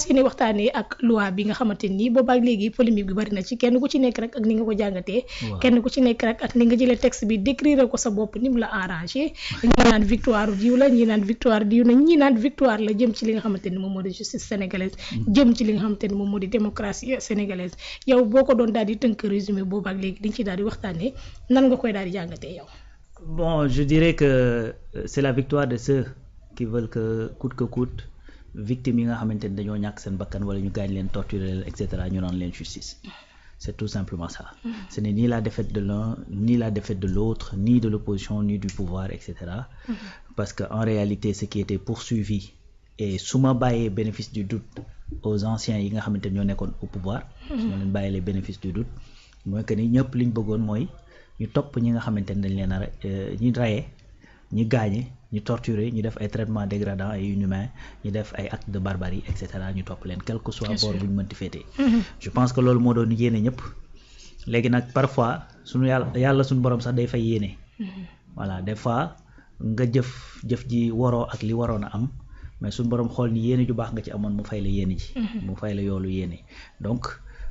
yéene waxtaanee ak loi bi nga xamante ni boobaak léegi polémique bi bari na ci kenn ku ci nekk rek ak ni nga ko jàngatee. kenn ku ci nekk rek ak ni nga jëlee texte bi décrire ko sa bopp ni mu la arrangé. ñi naan victoire diw la ñi naan victoire diw la ñi naan victoire la jëm ci li nga xamante ni moom moo di justice sénégalaise. jëm ci li nga xamante ni moom moo di démocratie sénégalaise yow boo ko doon daal di tënk résumé boobaak léegi dañ ci daal di waxtaanee nan nga koy daal di jàngatee yow. Bon, je dirais que c'est la victoire de ceux qui veulent que coûte victimes yi nga xamante ni dañoo ñàkk seen bakkan wala ñu gaañ leen torturer leen et cetera ñu naan leen justice. C'est tout simplement ça. Ce n'est ni la défaite de l'un ni la défaite de l'autre ni de l'opposition ni du pouvoir et cetera. Parce que en réalité ce qui était poursuivi et su ma bàyyee bénéfice du doute aux anciens yi nga xamante ni ñoo nekkoon au pouvoir. su ma leen bàyyee les bénéfices du doute mooy que ni ñëpp liñ bëggoon mooy ñu topp ñi nga xamante ni dañ leen a ñi rayé ñi gaañe ñu torturer ñu def ay traitements dégradants et inhumains ñu def ay actes de barbarie et cetera ñu topp leen quel que soit bord bu ñu mënti féetee. Je pense que loolu moo doon yéene ñëpp léegi nag parfois suñu yàlla suñu borom sax day fay yéene. Voilà des fois nga jëf ji waroo ak li waroon a am mais suñu borom xool ni yéene ju baax nga ci amoon mu fay la yéene ji. mu fay la yoolu yéene donc.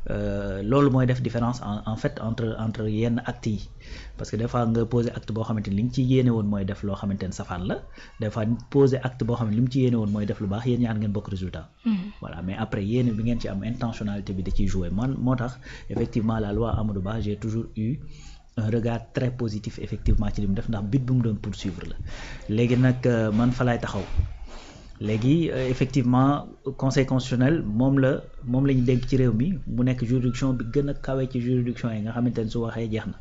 Loolu mooy def différence en fait entre yenn actes yi parce que des fois nga poser acte boo xamante ni li nga ci yéene woon mooy def loo xamante ni safaan la des fois poser acte boo xam ne li mu ci yéene woon mooy def lu baax yéen ñaar ngeen bokk résultat. Voilà mais après yéene bi ngeen ci am intentionnalité bi da ciy jouer man moo tax effectivement la loi Amadou Ba j'ai toujours eu un regard très positif effectivement ci li mu def ndax but bi mu doon poursuivre la léegi nag man fa laay taxaw. Léegi effectivement conseil constitutionnel moom la ñu dénk ci réew mi mu nekk juridiction bi gën a kawe ci juridiction yi nga xamante ne su waxee jeex na.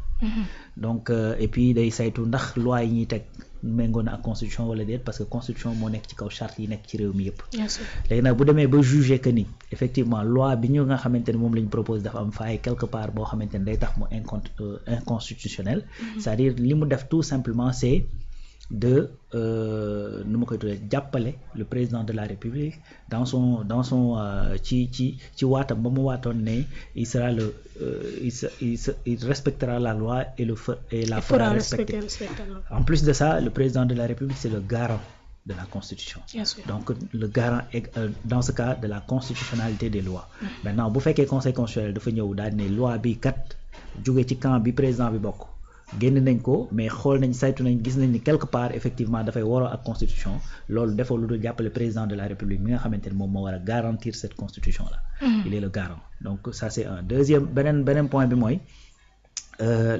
Donc et puis day saytu ndax loi yi ñuy teg méngoo na ak constitution wala déet parce que constitution moo nekk ci kaw charte yi nekk ci réew mi yëpp. Léegi nag bu demee ba juger que ni effectivement loi bi ñu nga xamante ne moom la ñu propose dafa am faille quelque part boo xamante ne day tax mu inconstitutionnel. C'est-à-dire li mu def tout simplement c'est de nu ma koy tuddee jàppale le président de la République dans son ci waatam ba mu waatoon ne il sera il respectera la loi et la fera respecter. En plus de ça le président de la République c'est le garant de la Constitution. Donc le garant est dans ce cas de la constitutionnalité des lois. Maintenant bu fekkee conseil constitutionnel dafa ñëw daal ne loi bi kat jóge ci camp bi président bi bokk. génn nañ ko mais xool nañ saytu nañ gis nañ ni quelque part effectivement dafay waroo ak constitution loolu defoo lu dul jàppale président de la République mi nga xamante ne moom moo war a garantir cette constitution là. Il est le garant donc ça c'est un deuxième beneen point bi mooy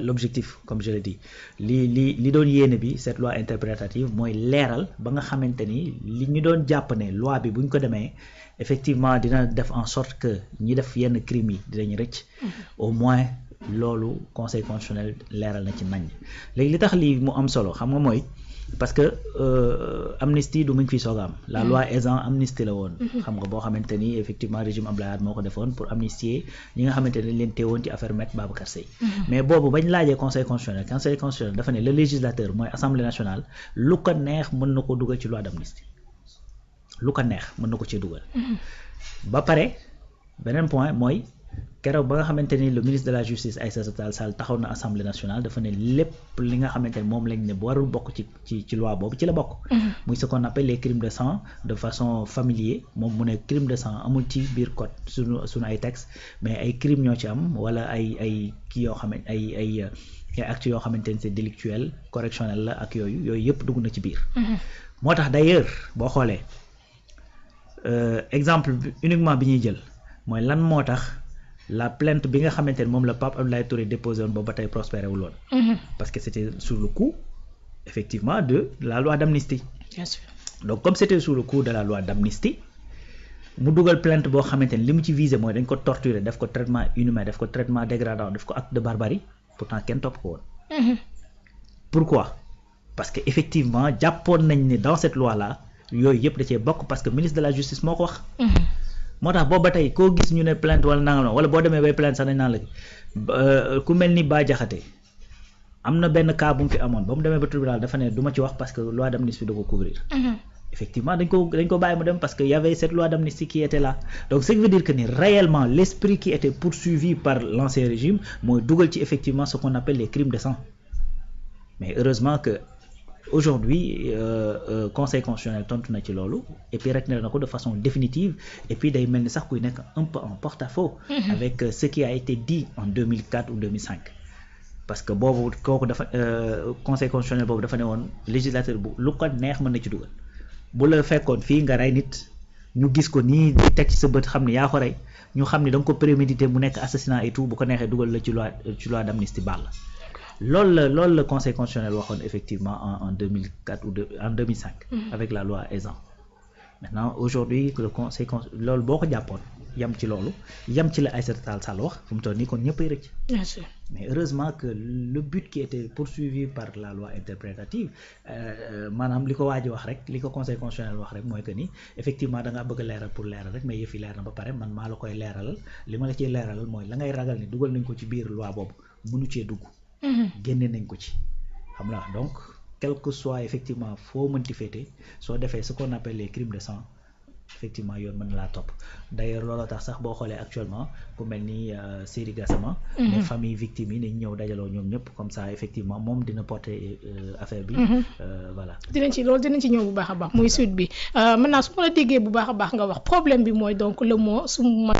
l'objectif comme je l'ai dit li doon yéene bi cette loi interprétative mooy leeral ba nga xamante ni li ñu doon jàpp ne loi bi bu ñu ko demee effectivement dina def en sorte que ñi def yenn crimes yi dinañ rëcc au moins loolu conseil constitutionnel leeral na ci nañ léegi li tax lii mu am solo xam nga mooy parce que amnistie du mu ngi fi soog a am la loi Ezzan amnistie la woon xam nga boo xamante ni effectivement régime Abdoulaye Wade moo ko defoon pour amnistier ñi nga xamante ne leen teewoon ci affaire Maître Babacar Seye mais boobu bañ laajee conseil constitutionnel dafa ne le législateur mooy assemblée nationale lu ko neex mën na ko dugal ci loi d'amnistie lu ko neex mën na ko ci dugal ba pare beneen point mooy keroog ba nga xamante ni le ministre de la justice Aïssata Tall Sall taxaw na assemblée nationale dafa ne lépp li nga xamante ni moom lañ ne warul bokk ci loi boobu ci la bokk muy ce qu'on appelle les crimes de sang de façon familier moom mu ne crime de sang amul ci biir code suñu ay texte mais ay crimes ñoo ci am wala ay kii yoo xam ay actes yoo xamante ni c'est délictuel correctionnel la ak yooyu yëpp dugg na ci biir moo tax d'ailleurs boo xoolee exemple uniquement bi ñuy jël mooy lan moo tax la plainte bi nga xamante ne moom la Pape Abdoulaye Touré déposé woon boobu ba tey prospéré wul woon parce que c'était sous le coup effectivement de la loi d'amnistie. Bien sûr. Donc comme c'était sous le coup de la loi d'amnistie mu dugal plainte boo xamante ne li mu ci visé mooy dañ ko torturer def ko traitement inhumain def ko traitement dégradant def ko acte de barbarie pourtant kenn topp ko woon. Pourquoi? Parce que effectivement jàppoon nañ ne dans cette loi là yooyu yëpp da cee bokk parce que ministre de la justice moo ko wax. moo tax boobu ba tey koo gis ñu ne plainte wala nangam wala boo demee bay plainte sax dañ naan la ku mel ni Bah Diakhaté am na benn cas bu mu fi amoon ba mu demee ba tribunal dafa ne du ma ci wax parce que loi d'amnistie da ko couvrir. Effectivement dañ ko bàyyi mu dem parce que y avait cette loi d'amnistie qui était là donc ce qui veut dire que ni réellement l'esprit qui était poursuivi par l'ancien régime mooy dugal ci effectivement ce qu'on appelle les crimes de sang mais heureusement que aujourd'hui conseil constitutionnel tontu na ci loolu et puis rek na ko de façon définitive et puis day mel ni sax kuy nekk un peu en porte-à-faux avec ce qui a été dit en 2004 ou 2005 parce que boobu kooku dafa conseil constitutionnel boobu dafa ne woon législateur bu lu ko neex mën na ci dugal bu la fekkoon fii nga rey nit ñu gis ko nii di teg ci sa bët xam ne yaa ko rey ñu xam ne da nga ko prémédité mu nekk assassinat et tout bu ko neexee dugal la ci loi d'amnistie baal la loolu la conseil constitutionnel waxoon effectivement en 2004 ou en 2005 avec la loi Ezzan maintenant aujourd'hui le conseil loolu boo ko jàppoon yam ci loolu yam ci la Aïssata Tall Sall wax fu mu toll nii kon ñëppay rëcc mais heureusement que le but qui était poursuivi par la loi interprétative maanaam li ko waa ji wax rek li ko conseil constitutionnel wax rek mooy que ni effectivement da ngaa bëgg a leeral pour leeral rek mais yëf yi leer na ba pare man maa la koy leeralal li ma la ciy leeralal mooy la ngay ragal ni dugal nañ ko ci biir loi boobu mënu cee dugg génne nañ ko ci xam nga donc quel que soit effectivement foo mënti féete soo defee ce qu'on appelle les crimes de sang effectivement yoon mën na laa topp d'ailleurs looloo tax sax boo xoolee actuellement ku mel ni Seydi Gassama les familles victimes yi nañ ñëw dajaloo ñoom ñëpp comme ça effectivement moom dina porter affaire bi voilà dinañ ci ñëw bu baax a baax muy suite bi maintenant su ma la déggee bu baax a baax nga wax problème bi mooy donc le mot su ma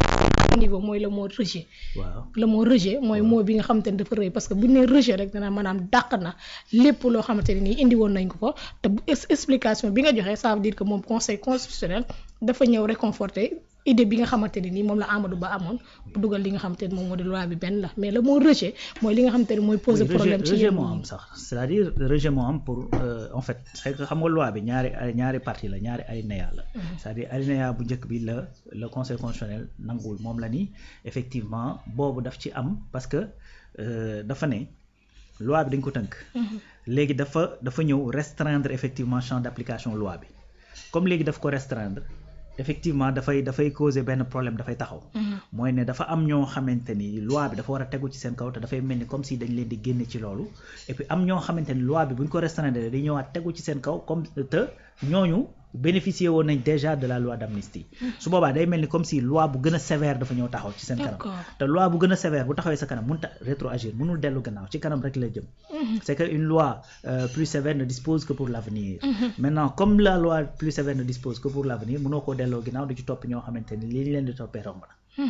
niveau mooy le mot rejet waaw le mot rejet mooy mot bi nga xamante ne dafa rëy parce que bu ñu nee rejet rek dana maanaam dàq na lépp loo xamante ne nii indi woon nañ ko te explication bi nga joxe ça veut dire que moom conseil constitutionnel dafa ñëw réconforter idée bi nga xamante ne nii moom la Amadou Ba amoon bu dugal li nga xamante ne moom moo di loi bi benn la mais le mot rejet mooy li nga xamante ne mooy poser problème ci rejet moo am sax c'est-à-dire rejet moo am pour en fait c'est que xam nga loi bi ñaari partie la ñaari alinéa la c'est-à-dire alinéa bu njëkk bi le conseil constitutionnel nanguwul moom la ni effectivement boobu daf ci am parce que dafa ne loi bi dañ ko tënk léegi dafa ñëw restreindre effectivement champ d'application loi bi comme léegi daf ko restreindre effectivement dafay causer benn problème dafay taxaw mooy ne dafa am ñoo xamante ni loi bi dafa war a tegu ci seen kaw te dafay mel ni comme si dañ leen di génne ci loolu et puis am ñoo xamante ni loi bi bu ñu ko restreindre day ñëwaat tegu ci seen kaw comme te ñooñu bénéficier woon nañ déjà de la loi d'amnistie su boobaa day mel ni comme si loi bu gën a sévère dafa ñëw taxaw ci seen kanam te loi bu gën a sévère bu taxawee sa kanam mënut a rétroagir mënul dellu gannaaw ci kanam rek la jëm c'est que une loi plus sévère ne dispose que pour l'avenir maintenant comme la loi plus sévère ne dispose que pour l'avenir mënoo koo delloo ginnaaw di ci topp ñoo xamante ni li leen di toppee romb na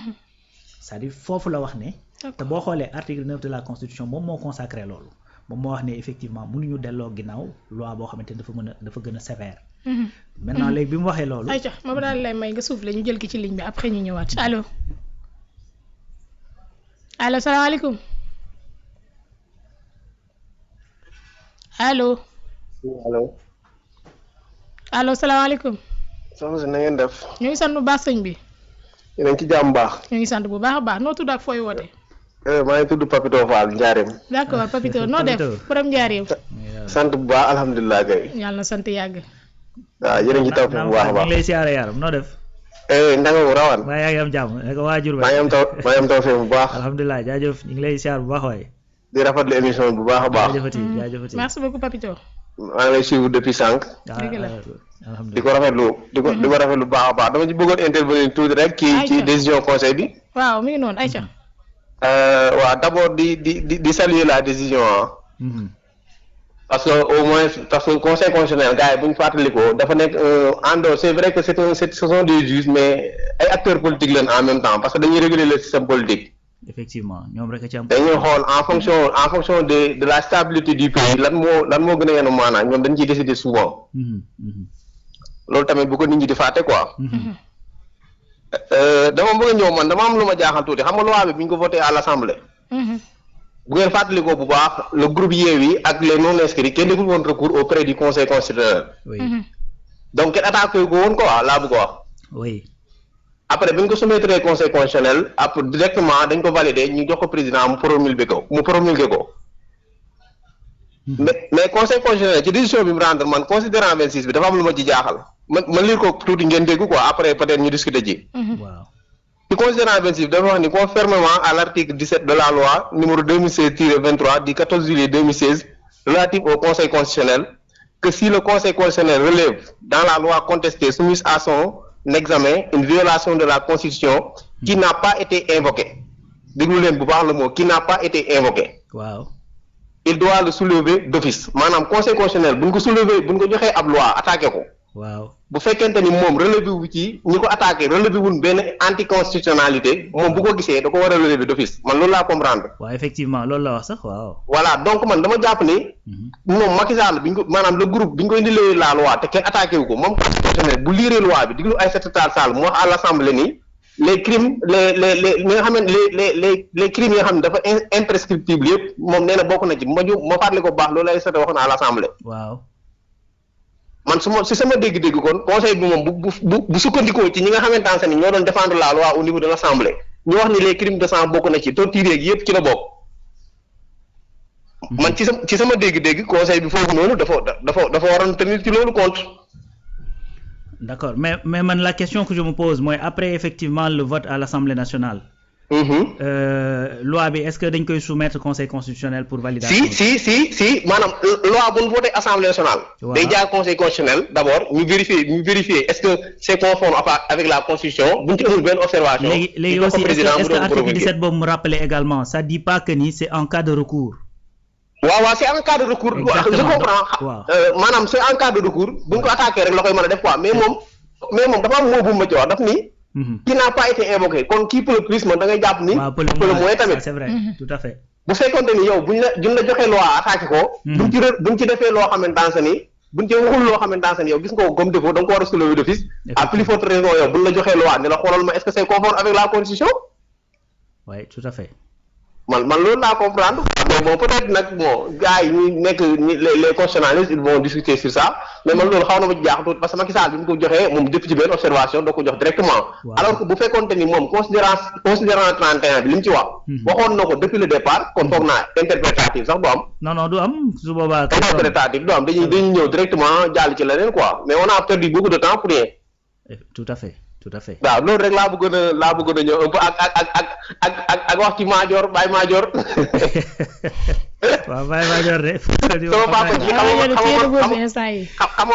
c'est-à-dire foofu la wax ne te boo xoolee article 9 de la constitution moom moo consacré loolu moom moo wax ne effectivement mënuñu delloo ginnaaw loi boo xamante ni dafa gën a sévère maintenant léegi bi mu waxee loolu ayca ma daal lay may nga suuf la ñu jël ki ci ligne bi après ñu ñëwaat allo salaamaaleykum allo salaamaaleykum soxna si na ngeen def ñu ngi sant bu baax sëñ bi yéen a ngi ci jàmm baax ñu ngi sant bu baax a baax noo tudd ak fooy woote maa ngi tudd Papito Fall Njaareem d'accord Papito noo def borom Njaareem sant bu baax alhamdulilah kay yàlla na sant yàgg waaw yéen a ngi taw bu baax a baax ñu ngi lay siyaare yaram noo def ndanga bu rawan waaye yaa ngi am jàmm naka waajur maa ngi am taw fee bu baax alhamdulilah jaajëf ñu ngi lay siyaar bu baax waaye di rafetlu émission bu baax a baax jaajëfati merci beaucoup Papito maa ngi lay suivre depuis sànq di ko rafetlu di ko rafetlu bu baax a baax dama ci bëggoon intervenir tuuti rek ci décision conseil bi waaw mi ngi noonu Aïcha waaw d'abord di saluer la décision parce que au moins parce que conseil constitutionnel gars yi bu ñu fàttalikoo dafa nekk en dehors c'est vrai que ce sont des juges mais ay acteurs politiques lañ en même temps parce que dañuy réguler le système politique. effectivement ñoom rek a ci am. dañuy xool en fonction de la stabilité du pays lan moo gën a yenu maanaam ñoom dañ ciy décider souvent. loolu tamit bu ko nit ñi di fàtte quoi. dama bëgg a ñëw man dama am lu ma jaaxal tuuti xam nga loi bi bu ñu ko voté à l'Assemblée. bu ngeen fàttalikoo bu baax le groupe Yewwi ak les non inscrits kenn deful woon recours auprès du conseil constitutionnel. oui donc kenn attaqué ko woon quoi laa bëgg a wax. oui. après bi ñu ko soumettre conseil constitutionnel après directement dañ ko valider ñu jox ko président mu promulgué ko. mais conseil constitutionnel ci décision bi mu rendre man considérant 26 bi dafa am lu ma ci jaaxal man lire ko tuuti ngeen dégg quoi après peut-être ñu discuter ji. waaw. ci considérant 26 dafa wax ni conformément à l'article 17 de la loi numéro 2016-23 du 14 juillet 2016 relative au conseil constitutionnel que si le conseil constitutionnel relève dans la loi contestée soumise à son examen une violation de la constitution qui n'a pas été invoquée déglu leen bu baax le mot qui n'a pas été invoquée. waaw. il doit le soulever d'office maanaam conseil constitutionnel buñ ko soulever buñ ko joxee ab loi attaqué ko. waaw bu fekkente ni moom relevé wu ci ñi ko attaqué relevé wul benn anticonstitutionnalité moom bu ko gisee da ko war a relever d'office man loolu laa comprendre. waaw effectivement loolu la wax sax waaw. voilà donc man dama jàpp ni. moom Macky Sall biñ ko maanaam le groupe biñ ko indilee la loi te kenn attaqué wu ko moom constitutionnel bu liiree loi bi diglu Aïssata Tall Sall mu wax à l'Assemblée ni les crimes les nga xam ne les crimes yi nga xam ne dafa imprescriptible yëpp moom nee na bokk na ci ma fàttali ko bu baax loolu Aïssata waxoon à l'Assemblée. waaw. man si sama dégg-dégg kon conseil bi moom bu sukkandikoo ci ñi nga xamante ne ñoo doon défendre la loi au niveau de l'Assemblée ñu wax ni les crimes de sang bokk na ci torture yeeg yëpp ci la bokk. man ci sama dégg-dégg conseil bi foofu noonu dafa waroon tenir ci loolu compte. D'accord mais man la question que je me pose mooy après effectivement le vote à l'Assemblée nationale. Loi bi est-ce que dañ koy soumettre conseil constitutionnel pour validation. si maanaam loi bu ñu voté assemblée nationale. day jaar conseil constitutionnel d'abord ñu vérifier est-ce que c'est conforme avec la constitution bu ñu ci amul benn observation. léegi aussi est-ce que article 17 boobu mu rappelé également ça dit pas que ni c'est en cas de recours. waaw c'est en cas de recours. je comprends maanaam c'est en cas de recours bu ñu ko attaqué rek la koy mën a def quoi mais moom dafa am moo bu ma ci wax daf ni. qui n'a pas été invoqué kon qui peut le plus man da ngay jàpp ni. peut le moins tamit c'est vrai tout à fait. bu fekkoonte ni yow buñ la joxee loi attaqué ko. buñ ci defee loo xamante ni buñ ci waxul loo xamante ni yow gis nga ko comme défaut da nga ko war a soulever d'office. à plus forte raison yow buñ la joxee loi ne la xoolal ma est-ce que c'est conforme avec la constitution. oui tout à fait. man loolu laa comprendre mais bon peut-être nag bon gars yi ñuy nekk les constitutionnalistes ils vont discuter sur ça mais man loolu xaw na ma jaax tuuti parce que Macky Sall bi mu ko joxee moom depuis ci benn observation doo ko jox directement. alors que bu fekkoonte ni moom considérant 31 bi li mu ci wax. waxoon na ko depuis le départ kon foog naa interprétatif sax du am. non du am su boobaa. interprétatif du am dañuy ñëw directement jàll ci leneen quoi mais on a perdu beaucoup de temps pour rien. tout à fait. waaw loolu rek laa bëggoon a ñëw un peu ak wax ci Madior Baye Madior. waaw Baye Madior de. sama papa ji xam